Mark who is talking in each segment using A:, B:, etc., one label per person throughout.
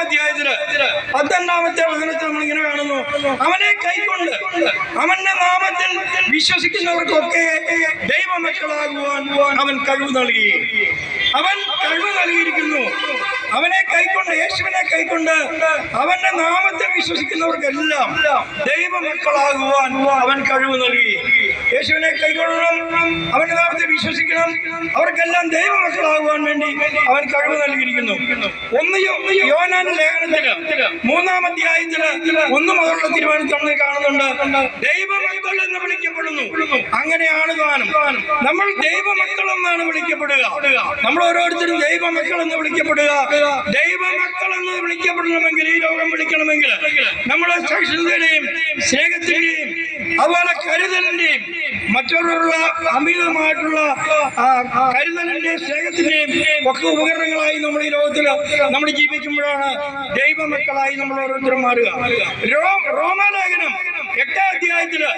A: അധ്യായത്തില് 12-ാമത്തെ വചനത്തിൽ നമ്മൾ ഇങ്ങനെ കാണുന്നു, അവനെ കൈക്കൊണ്ട് അവന്റെ നാമത്തിൽ വിശ്വസിക്കുന്നവർക്കൊക്കെ ദൈവമക്കളാകുവാൻ അവൻ കഴിവ് നൽകി. അവൻ കഴിവ് നൽകിയിരിക്കുന്നു. അവനെ കൈക്കൊണ്ട്, യേശുവിനെ കൈക്കൊണ്ട് അവന്റെ നാമത്തിൽ വിശ്വസിക്കുന്നവർക്കെല്ലാം ദൈവമക്കളാകുവാൻ അവൻ കഴിവ് നൽകി. യേശുവിനെ കൈക്കൊള്ളണം, അവന്റെ നാമത്തിൽ വിശ്വസിക്കണം, അവർക്കെല്ലാം ദൈവമക്കളാകുവാൻ വേണ്ടി അവൻ കഴിവ് നൽകിയിരിക്കുന്നു. യോഹന്നാന്റെ ലേഖനത്തില് 3-ാം അധ്യായത്തില് 1 മുതലുള്ള തീരുമാനത്തിൽ നമ്മൾ കാണുന്നുണ്ട്, ദൈവമക്കൾ എന്ന് വിളിക്കപ്പെടുന്നു. അങ്ങനെയാണ് ഗാനം. നമ്മൾ ദൈവമക്കൾ എന്നാണ് വിളിക്കപ്പെടുക. നമ്മൾ ഓരോരുത്തരും ദൈവമക്കൾ എന്ന് വിളിക്കപ്പെടുക. ദൈവമക്കൾ എന്ന് വിളിക്കപ്പെടണമെങ്കിൽ, ഈ ലോകം വിളിക്കണമെങ്കിൽ, നമ്മുടെ സഹിഷ്ണുതയുടെയും സ്നേഹത്തിന്റെയും അതുപോലെ കരുതലിന്റെയും മറ്റുള്ളവരുള്ള അമിതമായിട്ടുള്ള കരുതലിന്റെയും സ്നേഹത്തിന്റെയും ഒക്കെ ഉപകരണങ്ങളായി നമ്മൾ ഈ ലോകത്തിൽ നമ്മൾ ജീവിക്കുമ്പോഴാണ് ദൈവമക്കളായി നമ്മൾ ഓരോരുത്തരും മാറുക. റോമാലേഖനം 8-ാം അധ്യായത്തില്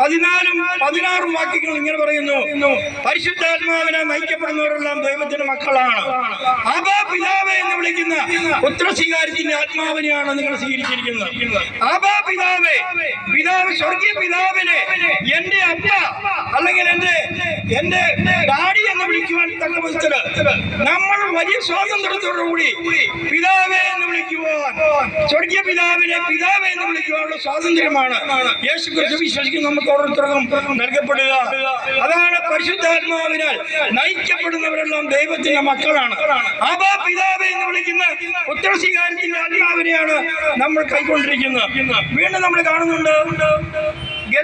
A: 14-16 വാക്യങ്ങൾ ഇങ്ങനെ പറയുന്നു, പരിശുദ്ധാത്മാവിനെ നയിക്കപ്പെടുന്നവരെല്ലാം ദൈവത്തിന്റെ മക്കളാണ്. ആബാ പിതാവേ എന്ന് വിളിക്കുന്ന പുത്രസ്വീകാരത്തിന്റെ ആത്മാവിനെയാണ് നിങ്ങൾ സ്വീകരിച്ചിരിക്കുന്നത്. ആബാ പിതാവേ, പിതാവ്, സ്വർഗീയ പിതാവിനെ എന്റെ അപ്പ അല്ലെങ്കിൽ എന്റെ ഡാഡി എന്ന് വിളിക്കുവാൻ തക്ക വിധത്തില് നമ്മൾ വലിയ സ്വാതന്ത്ര്യത്തോടുകൂടി പിതാവേ എന്ന് വിളിക്കുവാൻ, സ്വർഗീയ പിതാവിനെ പിതാവേ എന്ന് വിളിക്കുവാനുള്ള സ്വാതന്ത്ര്യമാണ് യേശു ക്രിസ്തു വിശ്വസിക്കുന്ന നമുക്ക് ഓരോരുത്തർക്കും നൽകപ്പെടുക. അതാണ് പരിശുദ്ധാത്മാവിനാൽ നയിക്കപ്പെടുന്നവരെല്ലാം ദൈവത്തിന്റെ മക്കളാണ്. ആബാ പിതാവേ എന്ന് വിളിക്കുന്ന പുത്രസ്വീകാരത്തിന്റെ ആത്മാവിനെയാണ് നമ്മൾ കൈക്കൊണ്ടിരിക്കുന്നത്. വീണ്ടും നമ്മൾ കാണുന്നുണ്ട്